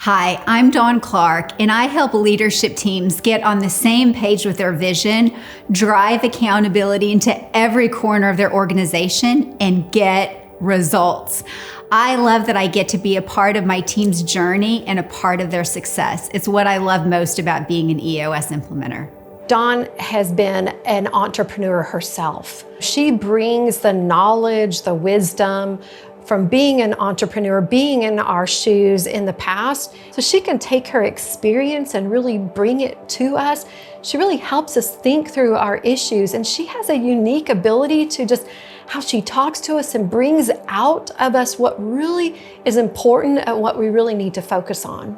Hi, I'm Dawn Clarke, and I help leadership teams get on the same page with their vision, drive accountability into every corner of their organization, and get results. I love that I get to be a part of my team's journey and a part of their success. It's what I love most about being an EOS implementer. Dawn has been an entrepreneur herself. She brings the knowledge, the wisdom from being an entrepreneur, being in our shoes in the past, so she can take her experience and really bring it to us. She really helps us think through our issues, and she has a unique ability to just how she talks to us and brings out of us what really is important and what we really need to focus on.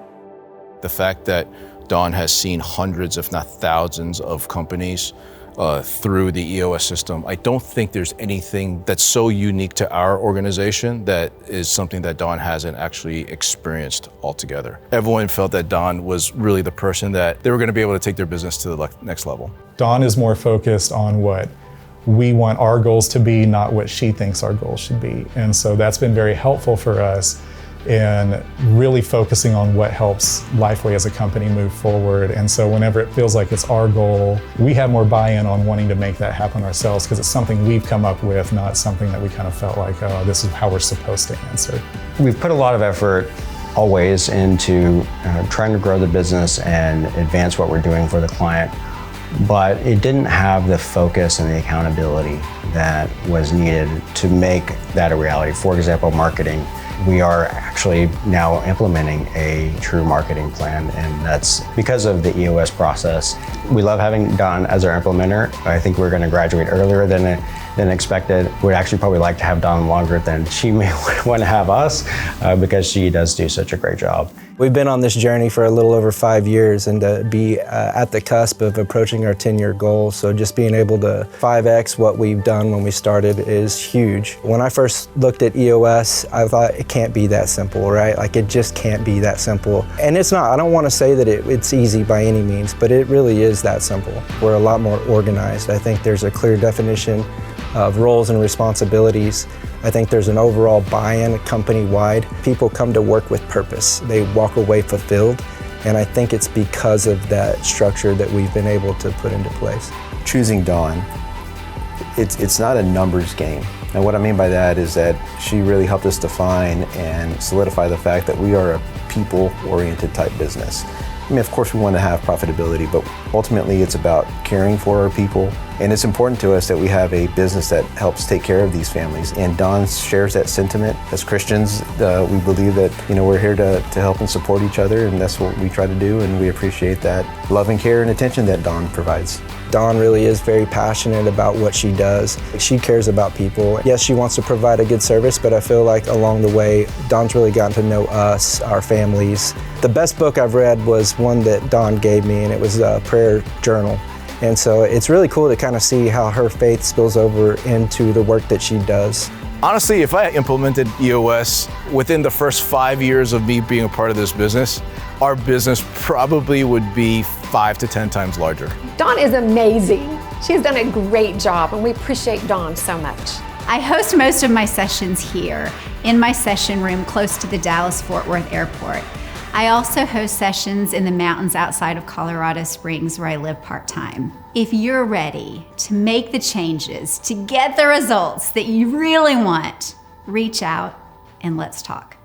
The fact that Dawn has seen hundreds, if not thousands, of companies through the EOS system. I don't think there's anything that's so unique to our organization that is something that Dawn hasn't actually experienced altogether. Everyone felt that Dawn was really the person that they were going to be able to take their business to the next level. Dawn is more focused on what we want our goals to be, not what she thinks our goals should be. And so that's been very helpful for us in really focusing on what helps Lifeway as a company move forward. And so whenever it feels like it's our goal, we have more buy-in on wanting to make that happen ourselves because it's something we've come up with, not something that we kind of felt like, oh, this is how we're supposed to answer. We've put a lot of effort always into trying to grow the business and advance what we're doing for the client, but it didn't have the focus and the accountability that was needed to make that a reality. For example, marketing. We are actually now implementing a true marketing plan, and that's because of the EOS process. We love having Dawn as our implementer. I think we're going to graduate earlier than expected. We'd actually probably like to have Dawn longer than she may want to have us because she does do such a great job. We've been on this journey for a little over 5 years, and to be at the cusp of approaching our 10-year goal. So just being able to 5X what we've done when we started is huge. When I first looked at EOS, I thought it can't be that simple, right? Like it just can't be that simple. And it's not. I don't want to say that it's easy by any means, but it really is that simple. We're a lot more organized. I think there's a clear definition of roles and responsibilities. I think there's an overall buy-in company-wide. People come to work with purpose. They walk away fulfilled, and I think it's because of that structure that we've been able to put into place. Choosing Dawn, it's not a numbers game. And what I mean by that is that she really helped us define and solidify the fact that we are a people-oriented type business. I mean, of course we want to have profitability, but ultimately it's about caring for our people. And it's important to us that we have a business that helps take care of these families. And Dawn shares that sentiment. As Christians, we believe that we're here to help and support each other, and that's what we try to do, and we appreciate that love and care and attention that Dawn provides. Dawn really is very passionate about what she does. She cares about people. Yes, she wants to provide a good service, but I feel like along the way, Dawn's really gotten to know us, our families. The best book I've read was one that Dawn gave me, and it was a prayer journal. And so it's really cool to kind of see how her faith spills over into the work that she does. Honestly, if I implemented EOS within the first 5 years of me being a part of this business, our business probably would be 5 to 10 times larger. Dawn is amazing. She's done a great job, and we appreciate Dawn so much. I host most of my sessions here in my session room close to the Dallas-Fort Worth Airport. I also host sessions in the mountains outside of Colorado Springs where I live part-time. If you're ready to make the changes, to get the results that you really want, reach out and let's talk.